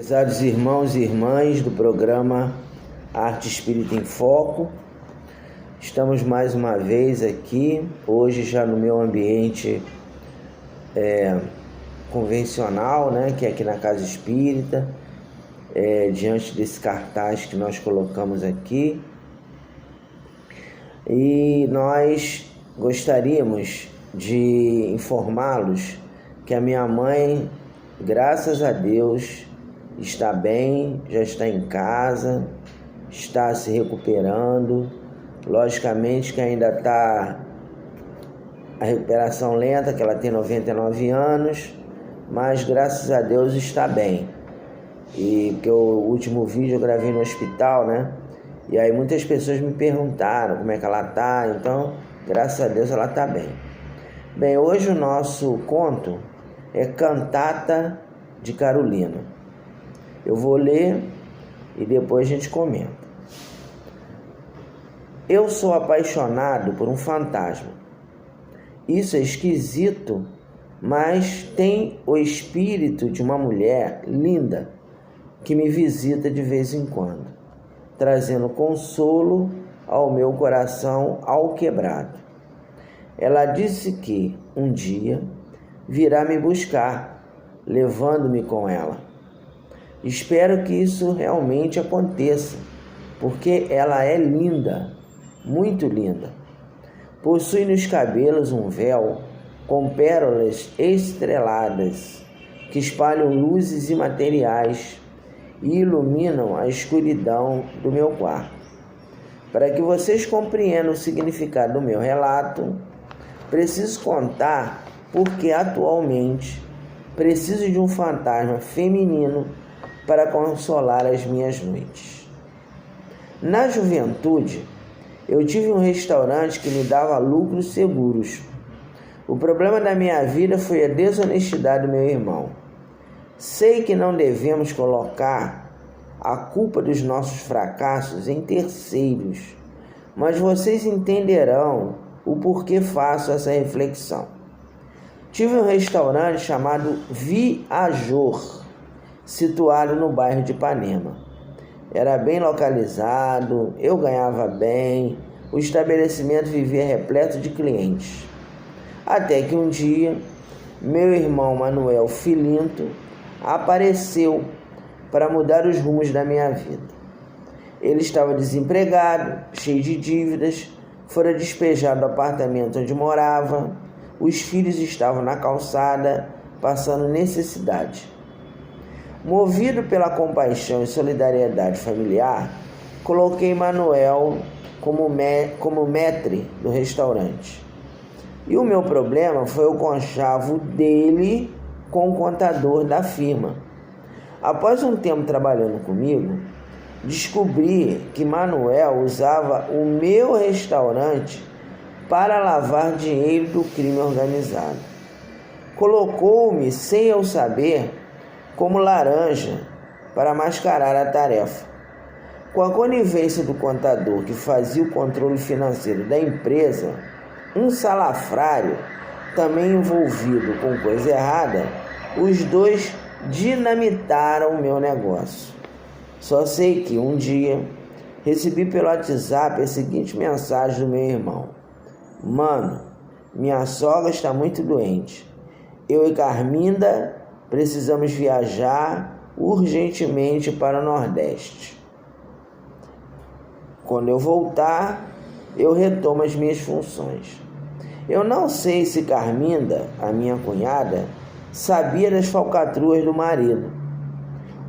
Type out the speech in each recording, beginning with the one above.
Prezados irmãos e irmãs do programa Arte Espírita em Foco, estamos mais uma vez aqui, hoje já no meu ambiente convencional, que é aqui na Casa Espírita, diante desse cartaz que nós colocamos aqui. E nós gostaríamos de informá-los que a minha mãe, graças a Deus, está bem, já está em casa, está se recuperando. Logicamente que ainda está a recuperação lenta, que ela tem 99 anos, mas graças a Deus está bem. E porque o último vídeo eu gravei no hospital, E aí muitas pessoas me perguntaram como é que ela está, então graças a Deus ela está bem. Bem, hoje o nosso conto é Cantata de Carolina. Eu vou ler e depois a gente comenta. Eu sou apaixonado por um fantasma. Isso é esquisito, mas tem o espírito de uma mulher linda que me visita de vez em quando, trazendo consolo ao meu coração alquebrado. Ela disse que um dia virá me buscar, levando-me com ela. Espero que isso realmente aconteça, porque ela é linda, muito linda. Possui nos cabelos um véu com pérolas estreladas que espalham luzes imateriais e iluminam a escuridão do meu quarto. Para que vocês compreendam o significado do meu relato, preciso contar porque atualmente preciso de um fantasma feminino para consolar as minhas noites. Na juventude, eu tive um restaurante que me dava lucros seguros. O problema da minha vida foi a desonestidade do meu irmão. Sei que não devemos colocar a culpa dos nossos fracassos em terceiros, mas vocês entenderão o porquê faço essa reflexão. Tive um restaurante chamado Viajor, situado no bairro de Ipanema. Era bem localizado, eu ganhava bem, o estabelecimento vivia repleto de clientes. Até que um dia, meu irmão Manuel Filinto apareceu para mudar os rumos da minha vida. Ele estava desempregado, cheio de dívidas, fora despejado do apartamento onde morava, os filhos estavam na calçada, passando necessidade. Movido pela compaixão e solidariedade familiar, coloquei Manuel como maître do restaurante. E o meu problema foi o conchavo dele com o contador da firma. Após um tempo trabalhando comigo, descobri que Manuel usava o meu restaurante para lavar dinheiro do crime organizado. Colocou-me, sem eu saber, como laranja para mascarar a tarefa. Com a conivência do contador que fazia o controle financeiro da empresa, um salafrário também envolvido com coisa errada, os dois dinamitaram o meu negócio. Só sei que um dia recebi pelo WhatsApp a seguinte mensagem do meu irmão: Mano, minha sogra está muito doente. Eu e Carminda precisamos viajar urgentemente para o Nordeste. Quando eu voltar, eu retomo as minhas funções. Eu não sei se Carminda, a minha cunhada, sabia das falcatruas do marido.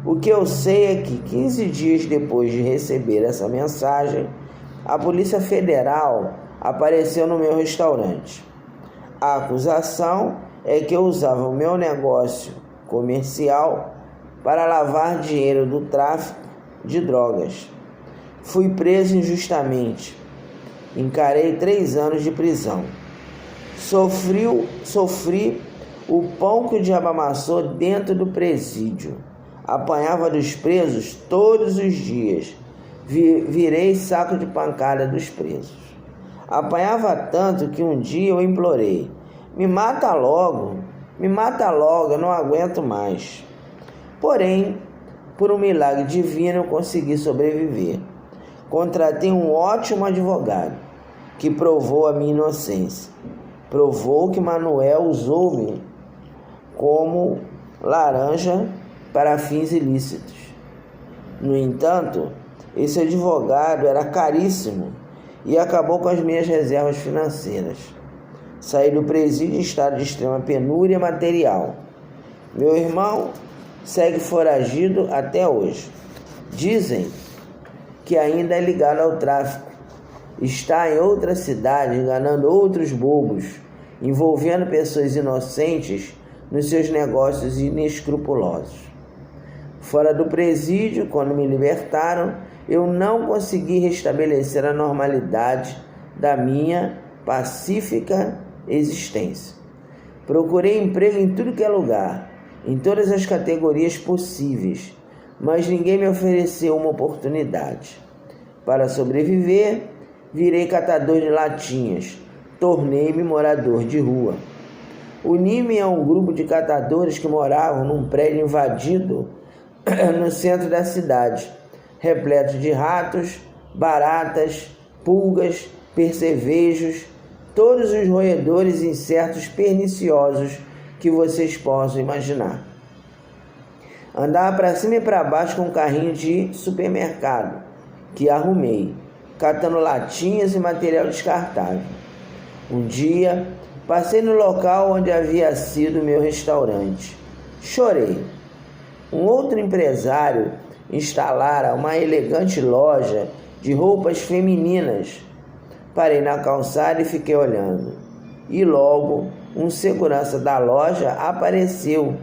O que eu sei é que 15 dias depois de receber essa mensagem, a Polícia Federal apareceu no meu restaurante. A acusação é que eu usava o meu negócio comercial para lavar dinheiro do tráfico de drogas. Fui preso injustamente. Encarei 3 anos de prisão. Sofri o pão que o diabo amassou dentro do presídio. Apanhava dos presos todos os dias. Virei saco de pancada dos presos. Apanhava tanto que um dia eu implorei: me mata logo, eu não aguento mais. Porém, por um milagre divino, eu consegui sobreviver. Contratei um ótimo advogado, que provou a minha inocência. Provou que Manuel usou-me como laranja para fins ilícitos. No entanto, esse advogado era caríssimo e acabou com as minhas reservas financeiras. Saí do presídio em estado de extrema penúria material. Meu irmão segue foragido até hoje. Dizem que ainda é ligado ao tráfico. Está em outra cidade enganando outros bobos, envolvendo pessoas inocentes nos seus negócios inescrupulosos. Fora do presídio, quando me libertaram, eu não consegui restabelecer a normalidade da minha pacífica existência. Procurei emprego em tudo que é lugar, em todas as categorias possíveis, mas ninguém me ofereceu uma oportunidade. Para sobreviver, virei catador de latinhas, tornei-me morador de rua. Uni-me a um grupo de catadores que moravam num prédio invadido no centro da cidade, repleto de ratos, baratas, pulgas, percevejos, todos os roedores e insetos perniciosos que vocês possam imaginar. Andava para cima e para baixo com um carrinho de supermercado que arrumei, catando latinhas e material descartável. Um dia, passei no local onde havia sido meu restaurante. Chorei. Um outro empresário instalara uma elegante loja de roupas femininas. Parei na calçada e fiquei olhando. E logo, um segurança da loja apareceu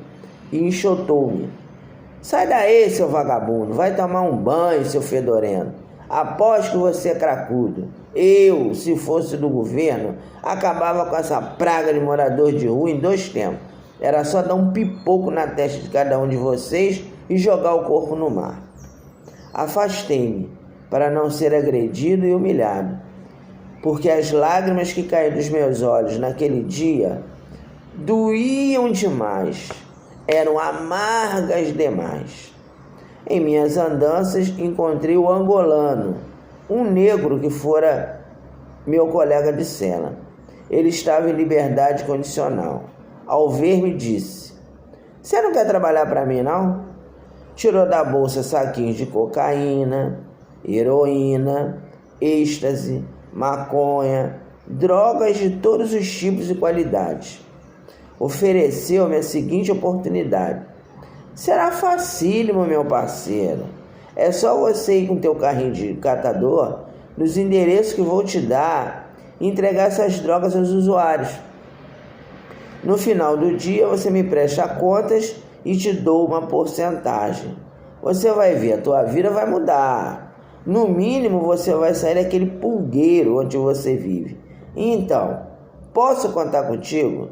e enxotou-me. Sai daí, seu vagabundo, vai tomar um banho, seu fedorento. Aposto que você é cracudo. Eu, se fosse do governo, acabava com essa praga de morador de rua em 2 tempos. Era só dar um pipoco na testa de cada um de vocês e jogar o corpo no mar. Afastei-me para não ser agredido e humilhado, porque as lágrimas que caíram dos meus olhos naquele dia doíam demais, eram amargas demais. Em minhas andanças encontrei o angolano, um negro que fora meu colega de cela. Ele estava em liberdade condicional. Ao ver-me disse: "Você não quer trabalhar para mim, não?" Tirou da bolsa saquinhos de cocaína, heroína, êxtase, maconha, drogas de todos os tipos e qualidades. Ofereceu-me a seguinte oportunidade: "Será facílimo, meu parceiro. É só você ir com teu carrinho de catador nos endereços que vou te dar e entregar essas drogas aos usuários. No final do dia você me presta contas e te dou uma porcentagem. Você vai ver, a tua vida vai mudar. No mínimo você vai sair daquele pulgueiro onde você vive. Então, posso contar contigo?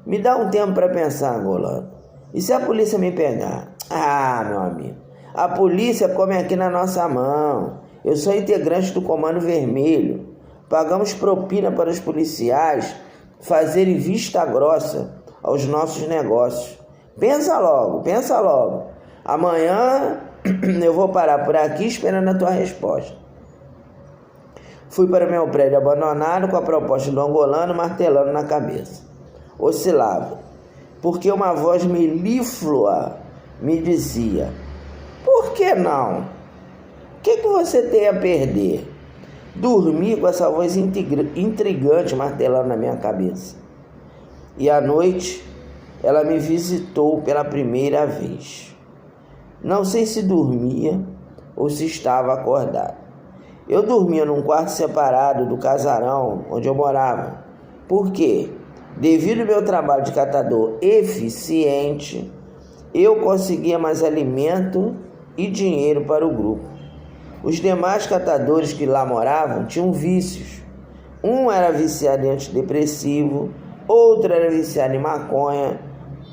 Me dá um tempo para pensar, angolano. E se a polícia me pegar?" "Ah, meu amigo, a polícia come aqui na nossa mão. Eu sou integrante do Comando Vermelho. Pagamos propina para os policiais fazerem vista grossa aos nossos negócios. Pensa logo, pensa logo. Amanhã eu vou parar por aqui esperando a tua resposta." Fui para meu prédio abandonado com a proposta do angolano martelando na cabeça. Oscilava, porque uma voz melíflua me dizia: "Por que não? O que você tem a perder?" Dormi com essa voz intrigante martelando na minha cabeça. E à noite, ela me visitou pela primeira vez. Não sei se dormia ou se estava acordado. Eu dormia num quarto separado do casarão onde eu morava. Por quê? Devido ao meu trabalho de catador eficiente, eu conseguia mais alimento e dinheiro para o grupo. Os demais catadores que lá moravam tinham vícios. Um era viciado em antidepressivo, outro era viciado em maconha,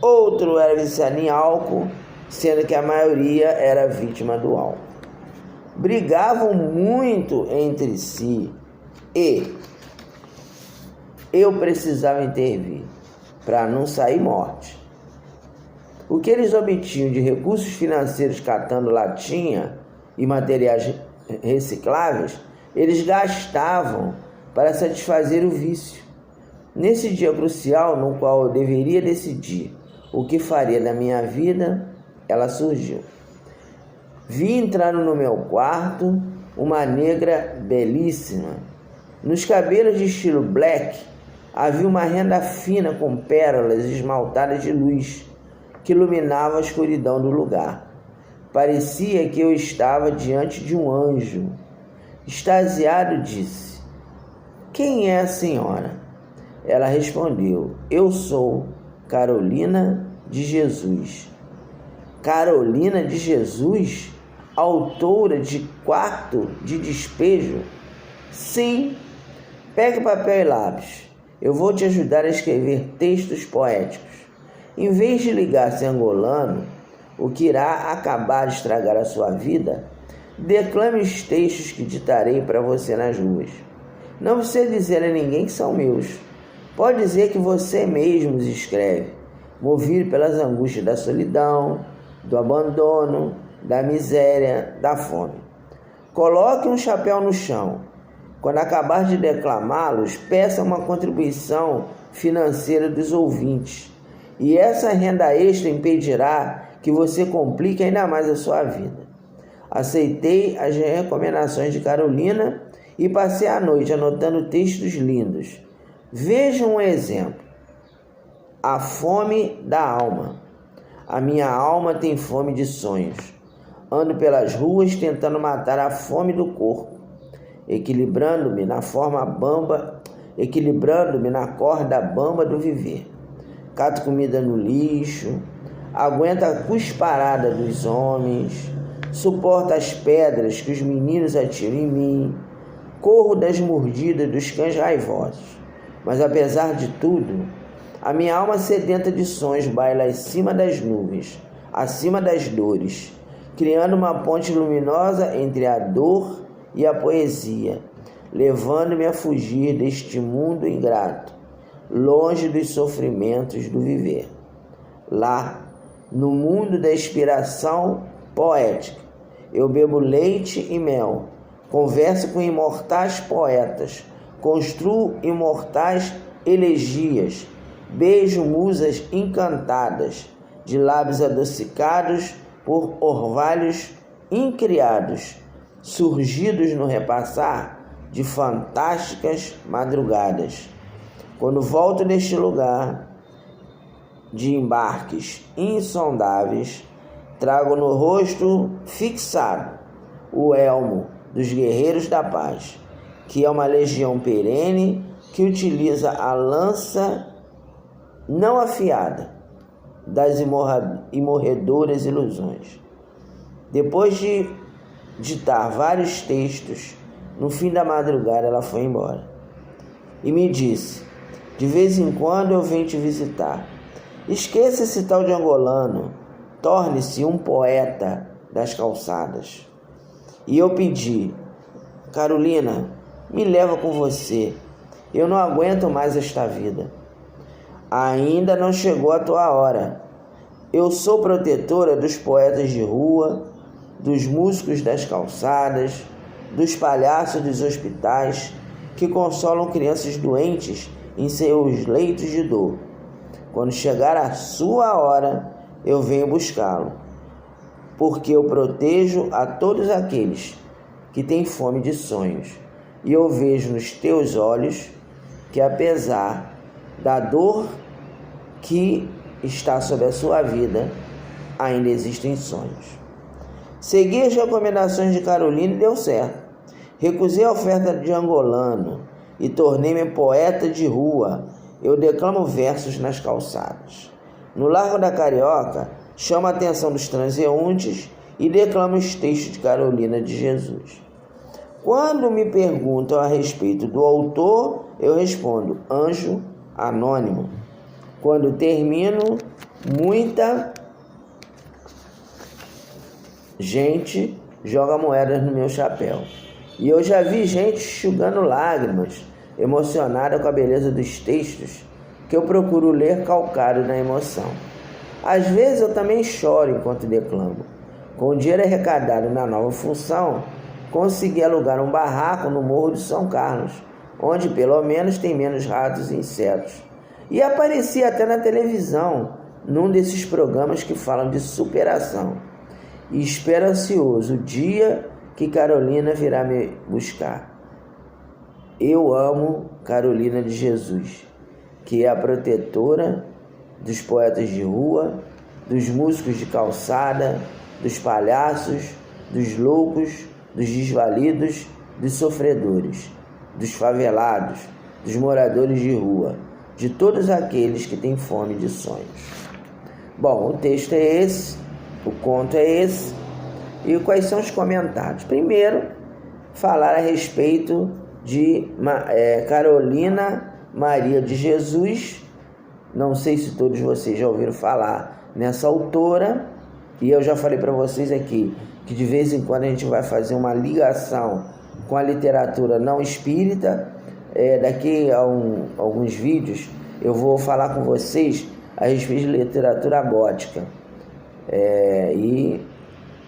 outro era viciado em álcool, sendo que a maioria era vítima do álcool. Brigavam muito entre si e eu precisava intervir para não sair morte. O que eles obtinham de recursos financeiros catando latinha e materiais recicláveis, eles gastavam para satisfazer o vício. Nesse dia crucial no qual eu deveria decidir o que faria da minha vida, ela surgiu. Vi entrando no meu quarto uma negra belíssima. Nos cabelos de estilo black havia uma renda fina com pérolas esmaltadas de luz que iluminava a escuridão do lugar. Parecia que eu estava diante de um anjo. Extasiado, disse: "Quem é a senhora?" Ela respondeu: "Eu sou Carolina de Jesus." Carolina de Jesus? Autora de Quarto de Despejo? Sim. Pegue papel e lápis. Eu vou te ajudar a escrever textos poéticos. Em vez de ligar-se angolano, o que irá acabar de estragar a sua vida, declame os textos que ditarei para você nas ruas. Não precisa dizer a ninguém que são meus. Pode dizer que você mesmo os escreve, movido pelas angústias da solidão, do abandono, da miséria, da fome. Coloque um chapéu no chão. Quando acabar de declamá-los, peça uma contribuição financeira dos ouvintes. E essa renda extra impedirá que você complique ainda mais a sua vida. Aceitei as recomendações de Carolina e passei a noite anotando textos lindos. Veja um exemplo. A fome da alma. A minha alma tem fome de sonhos. Ando pelas ruas tentando matar a fome do corpo, equilibrando-me na corda bamba do viver. Cato comida no lixo, aguento a cusparada dos homens, suporto as pedras que os meninos atiram em mim, corro das mordidas dos cães raivosos. Mas apesar de tudo, a minha alma sedenta de sonhos baila acima das nuvens, acima das dores, criando uma ponte luminosa entre a dor e a poesia, levando-me a fugir deste mundo ingrato, longe dos sofrimentos do viver. Lá, no mundo da inspiração poética, eu bebo leite e mel, converso com imortais poetas, construo imortais elegias, beijo musas encantadas, de lábios adocicados por orvalhos incriados, surgidos no repassar de fantásticas madrugadas. Quando volto deste lugar de embarques insondáveis, trago no rosto fixado o elmo dos guerreiros da paz, que é uma legião perene que utiliza a lança não afiada das imorredoras ilusões. Depois de ditar vários textos, no fim da madrugada ela foi embora e me disse: "De vez em quando eu venho te visitar. Esqueça esse tal de angolano, torne-se um poeta das calçadas." E eu pedi: "Carolina, me leva com você. Eu não aguento mais esta vida." "Ainda não chegou a tua hora. Eu sou protetora dos poetas de rua, dos músicos das calçadas, dos palhaços dos hospitais que consolam crianças doentes em seus leitos de dor. Quando chegar a sua hora, eu venho buscá-lo, porque eu protejo a todos aqueles que têm fome de sonhos. E eu vejo nos teus olhos que, apesar da dor que está sobre a sua vida, ainda existem sonhos." Segui as recomendações de Carolina e deu certo. Recusei a oferta de angolano e tornei-me poeta de rua. Eu declamo versos nas calçadas. No Largo da Carioca, chamo a atenção dos transeuntes e declamo os textos de Carolina de Jesus. Quando me perguntam a respeito do autor, eu respondo: anjo anônimo. Quando termino, muita gente joga moedas no meu chapéu. E eu já vi gente enxugando lágrimas, emocionada com a beleza dos textos que eu procuro ler calcado na emoção. Às vezes eu também choro enquanto declamo. Com o dinheiro arrecadado na nova função, consegui alugar um barraco no Morro de São Carlos, onde pelo menos tem menos ratos e insetos. E apareci até na televisão, num desses programas que falam de superação. E espero ansioso o dia que Carolina virá me buscar. Eu amo Carolina de Jesus, que é a protetora dos poetas de rua, dos músicos de calçada, dos palhaços, dos loucos, dos desvalidos, dos sofredores, dos favelados, dos moradores de rua, de todos aqueles que têm fome de sonhos. Bom, o texto é esse, o conto é esse, e quais são os comentários? Primeiro, falar a respeito de Carolina Maria de Jesus. Não sei se todos vocês já ouviram falar nessa autora, e eu já falei para vocês aqui que de vez em quando a gente vai fazer uma ligação com a literatura não espírita. Daqui a alguns vídeos eu vou falar com vocês a respeito de literatura gótica.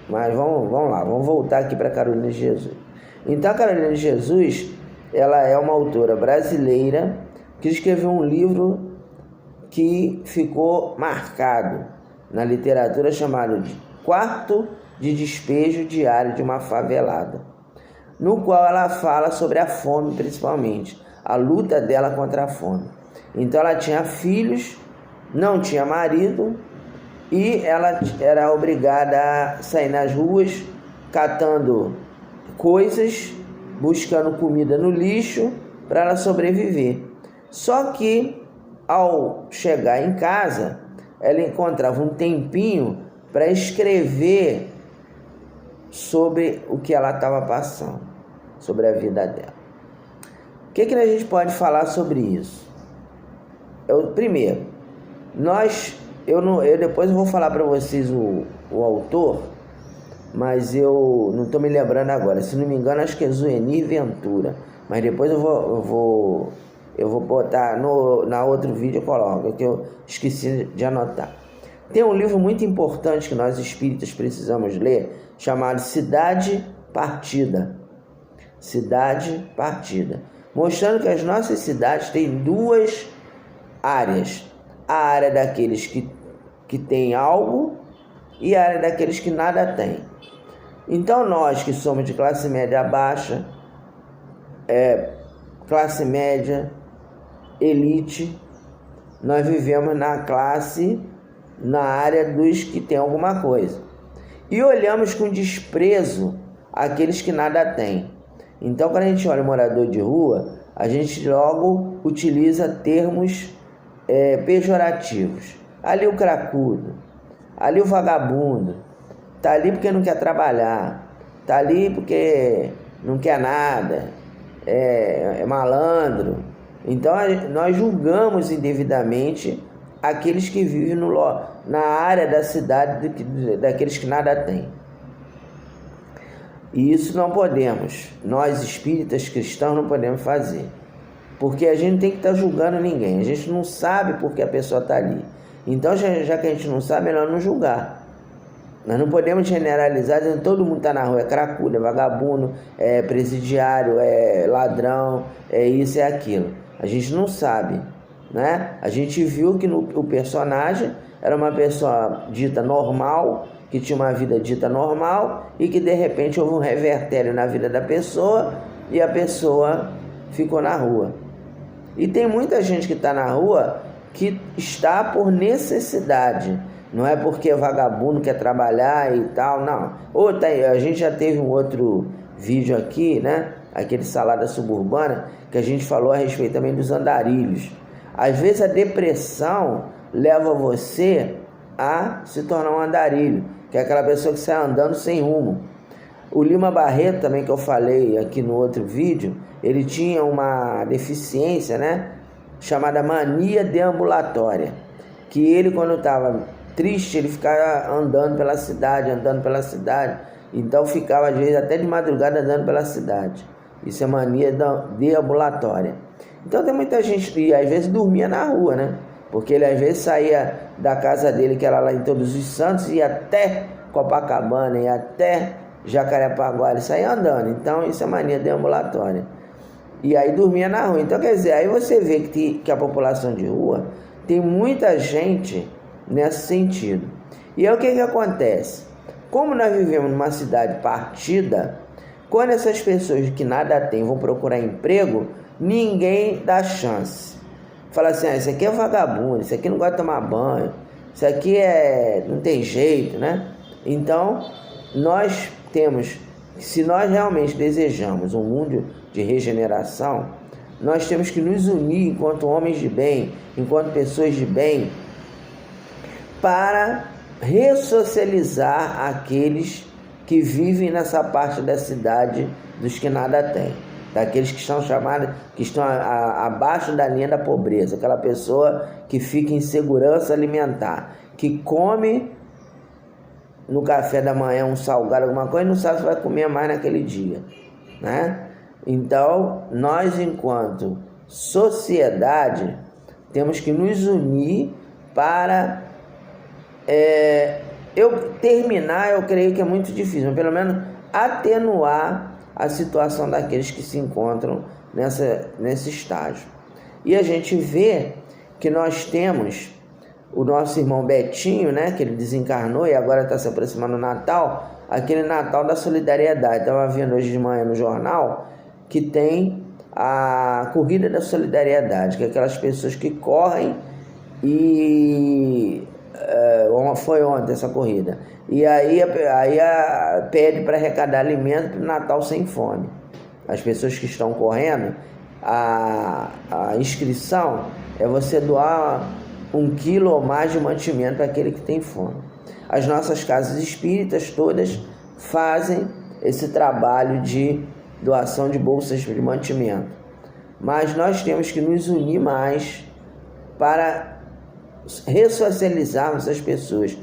Mas vamos lá, vamos voltar aqui para Carolina de Jesus. Então, a Carolina de Jesus, ela é uma autora brasileira que escreveu um livro que ficou marcado na literatura chamado de Quarto de Despejo Diário de uma Favelada, no qual ela fala sobre a fome, principalmente, a luta dela contra a fome. Então ela tinha filhos, não tinha marido, e ela era obrigada a sair nas ruas catando coisas, buscando comida no lixo para ela sobreviver. Só que ao chegar em casa, ela encontrava um tempinho para escrever sobre o que ela estava passando, sobre a vida dela. O que a gente pode falar sobre isso? Primeiro, depois eu vou falar para vocês o autor, mas eu não estou me lembrando agora. Se não me engano, acho que é Zuenir Ventura, mas depois eu vou botar na outro vídeo, eu coloco, que eu esqueci de anotar. Tem um livro muito importante que nós espíritas precisamos ler, chamado Cidade Partida. Cidade Partida. Mostrando que as nossas cidades têm duas áreas. A área daqueles que têm algo e a área daqueles que nada têm. Então nós que somos de classe média baixa, classe média, elite, nós vivemos na área dos que têm alguma coisa. E olhamos com desprezo aqueles que nada têm. Então, quando a gente olha o morador de rua, a gente logo utiliza termos pejorativos. Ali o cracudo, ali o vagabundo, tá ali porque não quer trabalhar, tá ali porque não quer nada, é malandro. Então nós julgamos indevidamente aqueles que vivem na área da cidade daqueles que nada têm. E isso não podemos, nós espíritas cristãos não podemos fazer, porque a gente tem que estar julgando ninguém. A gente não sabe porque a pessoa está ali. Então, já que a gente não sabe, é melhor não julgar. Nós não podemos generalizar dizendo que todo mundo está na rua, é cracudo, é vagabundo, é presidiário, é ladrão, é isso, é aquilo. A gente não sabe, né? A gente viu que o personagem era uma pessoa dita normal, que tinha uma vida dita normal, e que de repente houve um revertério na vida da pessoa e a pessoa ficou na rua. E tem muita gente que está na rua que está por necessidade, não é porque é vagabundo, quer trabalhar e tal, não. A gente já teve um outro vídeo aqui, né? Aquele Salada Suburbana, que a gente falou a respeito também dos andarilhos. Às vezes a depressão leva você a se tornar um andarilho, que é aquela pessoa que sai andando sem rumo. O Lima Barreto também, que eu falei aqui no outro vídeo, ele tinha uma deficiência, né, chamada mania deambulatória, que ele, quando estava triste, ele ficava andando pela cidade, então ficava às vezes até de madrugada andando pela cidade. Isso é mania deambulatória. Então tem muita gente que às vezes dormia na rua, né? porque ele às vezes saía da casa dele, que era lá em Todos os Santos, ia até Copacabana, ia até Jacarepaguá, ele saía andando. Então isso é mania deambulatória. E aí dormia na rua. Então, quer dizer, aí você vê que a população de rua tem muita gente nesse sentido. E aí o que acontece? Como nós vivemos numa cidade partida, quando essas pessoas que nada têm vão procurar emprego, ninguém dá chance. Fala assim, isso aqui é vagabundo, isso aqui não gosta de tomar banho, isso aqui não tem jeito, né? Então, nós temos, se nós realmente desejamos um mundo de regeneração, nós temos que nos unir enquanto homens de bem, enquanto pessoas de bem, para ressocializar aqueles que vivem nessa parte da cidade dos que nada têm, daqueles que estão chamados, que estão abaixo da linha da pobreza, aquela pessoa que fica em segurança alimentar, que come no café da manhã um salgado, alguma coisa, e não sabe se vai comer mais naquele dia, né? Então, nós, enquanto sociedade, temos que nos unir para eu creio que é muito difícil, mas pelo menos atenuar a situação daqueles que se encontram nesse estágio. E a gente vê que nós temos o nosso irmão Betinho, né, que ele desencarnou e agora está se aproximando do Natal, aquele Natal da solidariedade. Estava vendo hoje de manhã no jornal que tem a Corrida da Solidariedade, que é aquelas pessoas que correm e... foi ontem essa corrida, e aí pede para arrecadar alimento para o Natal sem fome. As pessoas que estão correndo, a inscrição é você doar 1 quilo ou mais de mantimento para aquele que tem fome. As nossas casas espíritas todas fazem esse trabalho de doação de bolsas de mantimento, mas nós temos que nos unir mais para ressocializarmos as pessoas,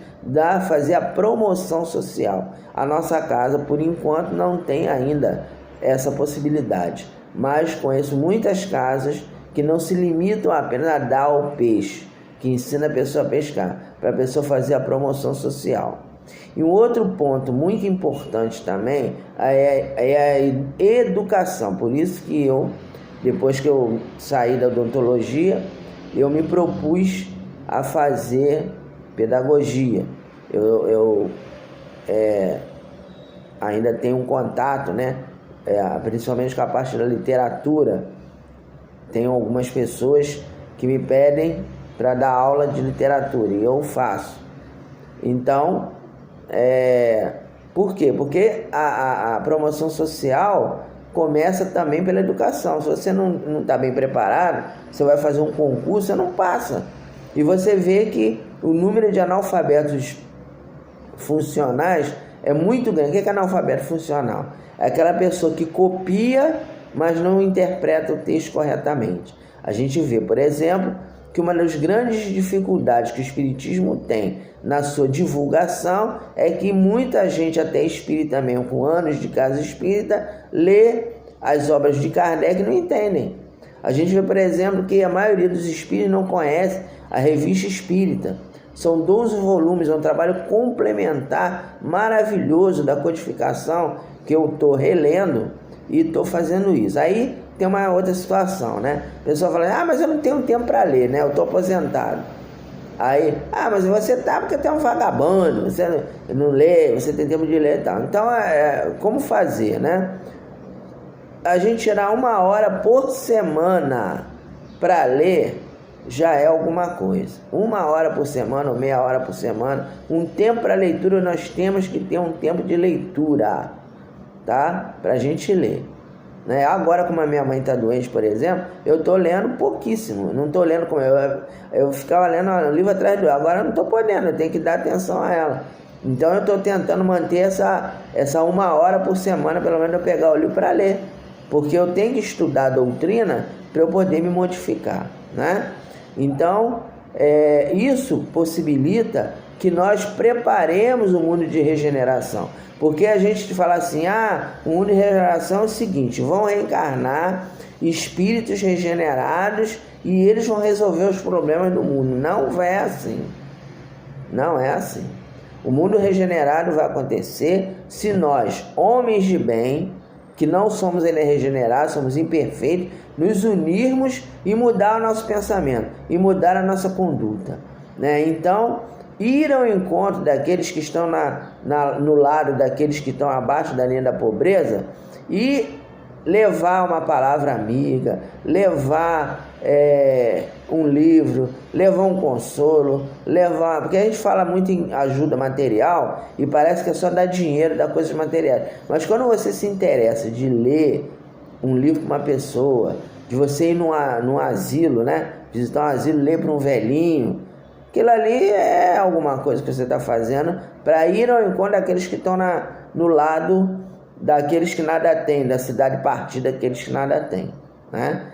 fazer a promoção social. A nossa casa, por enquanto, não tem ainda essa possibilidade, mas conheço muitas casas que não se limitam apenas a dar o peixe, que ensina a pessoa a pescar, para a pessoa fazer a promoção social. E um outro ponto muito importante também é a educação. Por isso que depois que eu saí da odontologia, eu me propus a fazer pedagogia. Eu ainda tenho um contato, né? Principalmente com a parte da literatura. Tenho algumas pessoas que me pedem para dar aula de literatura e eu faço. Então, por quê? Porque a promoção social começa também pela educação. Se você não está bem preparado, você vai fazer um concurso, você não passa. E você vê que o número de analfabetos funcionais é muito grande. O que é analfabeto funcional? É aquela pessoa que copia, mas não interpreta o texto corretamente. A gente vê, por exemplo, que uma das grandes dificuldades que o Espiritismo tem na sua divulgação é que muita gente, até espírita mesmo, com anos de casa espírita, lê as obras de Kardec e não entendem. A gente vê, por exemplo, que a maioria dos espíritos não conhece a Revista Espírita. São 12 volumes, é um trabalho complementar maravilhoso da codificação que eu estou relendo e estou fazendo isso. Aí tem uma outra situação, né? A pessoa fala, mas eu não tenho tempo para ler, né? Eu estou aposentado. Aí, mas você tá porque tem um vagabundo, você não lê, você tem tempo de ler e tal. Então, como fazer, né? A gente tirar 1 hora por semana para ler já é alguma coisa. 1 hora por semana ou meia hora por semana, um tempo para leitura. Nós temos que ter um tempo de leitura, tá? Para a gente ler, né? Agora, como a minha mãe está doente, por exemplo, eu estou lendo pouquíssimo. Não estou lendo como eu ficava lendo um livro atrás do outro. Agora eu não estou podendo, eu tenho que dar atenção a ela. Então eu estou tentando manter essa 1 hora por semana, pelo menos, eu pegar o livro para ler, porque eu tenho que estudar a doutrina para eu poder me modificar, né? Então, isso possibilita que nós preparemos o mundo de regeneração. Porque a gente fala assim, o mundo de regeneração é o seguinte, vão reencarnar espíritos regenerados e eles vão resolver os problemas do mundo. Não é assim. Não é assim. O mundo regenerado vai acontecer se nós, homens de bem, que não somos regenerados, somos imperfeitos, nos unirmos e mudar o nosso pensamento, e mudar a nossa conduta, né? Então, ir ao encontro daqueles que estão no lado daqueles que estão abaixo da linha da pobreza e levar uma palavra amiga, levar um livro, levar um consolo, porque a gente fala muito em ajuda material e parece que é só dar dinheiro, dar coisas materiais, mas quando você se interessa de ler um livro para uma pessoa, de você ir num asilo, né, visitar um asilo, ler para um velhinho, aquilo ali é alguma coisa que você está fazendo para ir ao encontro daqueles que estão no lado daqueles que nada têm, da cidade partida daqueles que nada têm, né?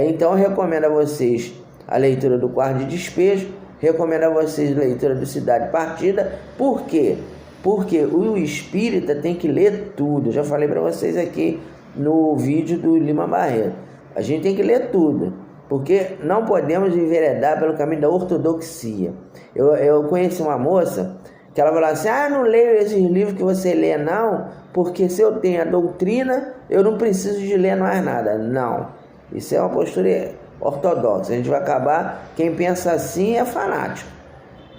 Então eu recomendo a vocês a leitura do Quarto de Despejo, recomendo a vocês a leitura do Cidade Partida. Por quê? Porque o espírita tem que ler tudo. Eu já falei para vocês aqui no vídeo do Lima Barreto. A gente tem que ler tudo, porque não podemos enveredar pelo caminho da ortodoxia. Eu conheci uma moça que ela falou assim: não leio esses livros que você lê não, porque se eu tenho a doutrina, eu não preciso de ler mais nada. Não, isso é uma postura ortodoxa. A gente vai acabar, quem pensa assim é fanático.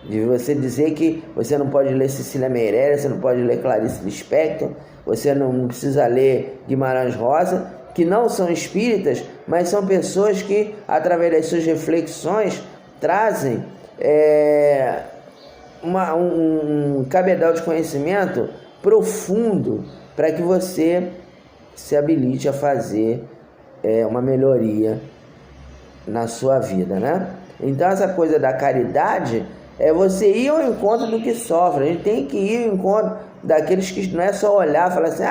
De você dizer que você não pode ler Cecília Meirelles, você não pode ler Clarice Lispector, você não precisa ler Guimarães Rosa, que não são espíritas, mas são pessoas que, através das suas reflexões, trazem um cabedal de conhecimento profundo para que você se habilite a fazer uma melhoria na sua vida, né? Então essa coisa da caridade é você ir ao encontro do que sofre. A gente tem que ir ao encontro daqueles que não é só olhar e falar assim: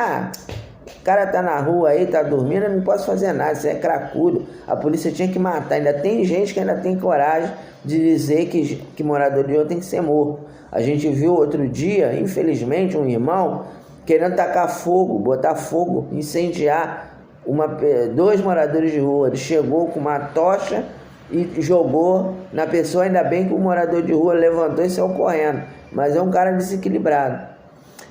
o cara tá na rua aí, tá dormindo, eu não posso fazer nada, isso é cracudo, a polícia tinha que matar. Ainda tem gente que ainda tem coragem de dizer que morador de rua tem que ser morto. A gente viu outro dia, infelizmente, um irmão querendo tacar fogo, botar fogo, incendiar dois moradores de rua. Ele chegou com uma tocha e jogou na pessoa. Ainda bem que o morador de rua levantou e saiu correndo, mas é um cara desequilibrado.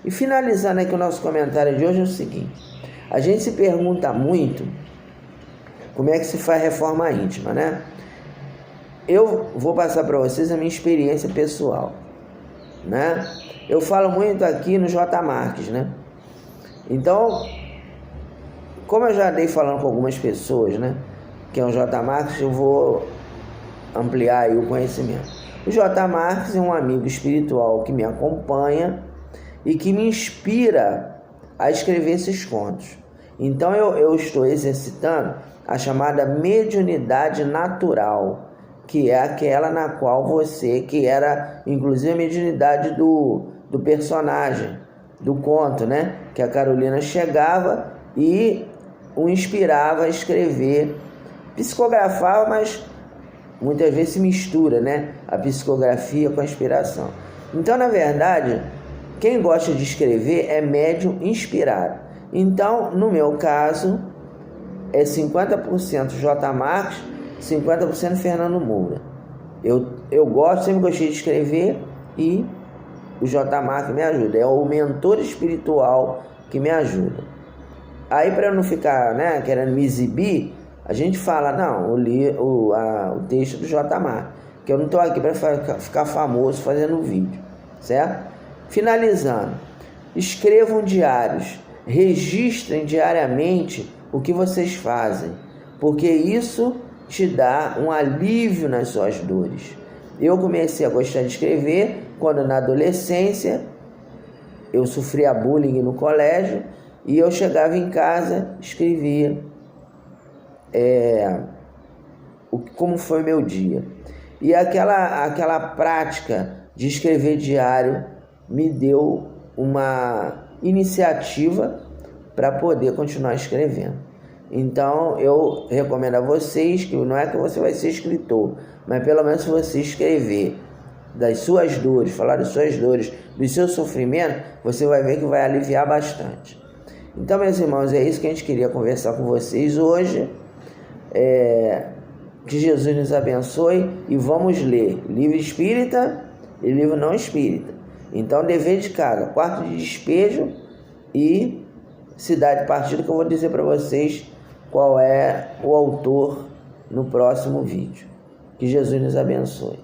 E finalizando aqui o nosso comentário de hoje é o seguinte: a gente se pergunta muito como é que se faz reforma íntima, né? Eu vou passar para vocês a minha experiência pessoal, né? Eu falo muito aqui no J. Marques, né? Então, como eu já andei falando com algumas pessoas, né, que é o J. Marques, eu vou ampliar aí o conhecimento. O J. Marques é um amigo espiritual que me acompanha e que me inspira a escrever esses contos. Então eu estou exercitando a chamada mediunidade natural, que é aquela na qual que era inclusive a mediunidade do personagem, do conto, né? Que a Carolina chegava e o inspirava a escrever, psicografava, mas muitas vezes se mistura, né? A psicografia com a inspiração. Então, na verdade, quem gosta de escrever é médium inspirado. Então, no meu caso, é 50% J. Marques, 50% Fernando Moura. Eu gosto, sempre gostei de escrever e o J. Marques me ajuda. É o mentor espiritual que me ajuda. Aí, para eu não ficar, né, querendo me exibir, a gente fala, não, o texto do J. Marques, que eu não estou aqui para ficar famoso fazendo vídeo, certo? Finalizando, escrevam diários, registrem diariamente o que vocês fazem, porque isso te dá um alívio nas suas dores. Eu comecei a gostar de escrever quando, na adolescência, eu sofria bullying no colégio e eu chegava em casa, escrevia como foi meu dia. E aquela prática de escrever diário me deu uma iniciativa para poder continuar escrevendo. Então eu recomendo a vocês que não é que você vai ser escritor, mas pelo menos se você escrever das suas dores, falar das suas dores, do seu sofrimento, você vai ver que vai aliviar bastante. Então, meus irmãos, é isso que a gente queria conversar com vocês hoje. Que Jesus nos abençoe e vamos ler livro espírita e livro não espírita. Então, dever de casa, quarto de despejo e cidade partida, que eu vou dizer para vocês qual é o autor no próximo vídeo. Que Jesus nos abençoe.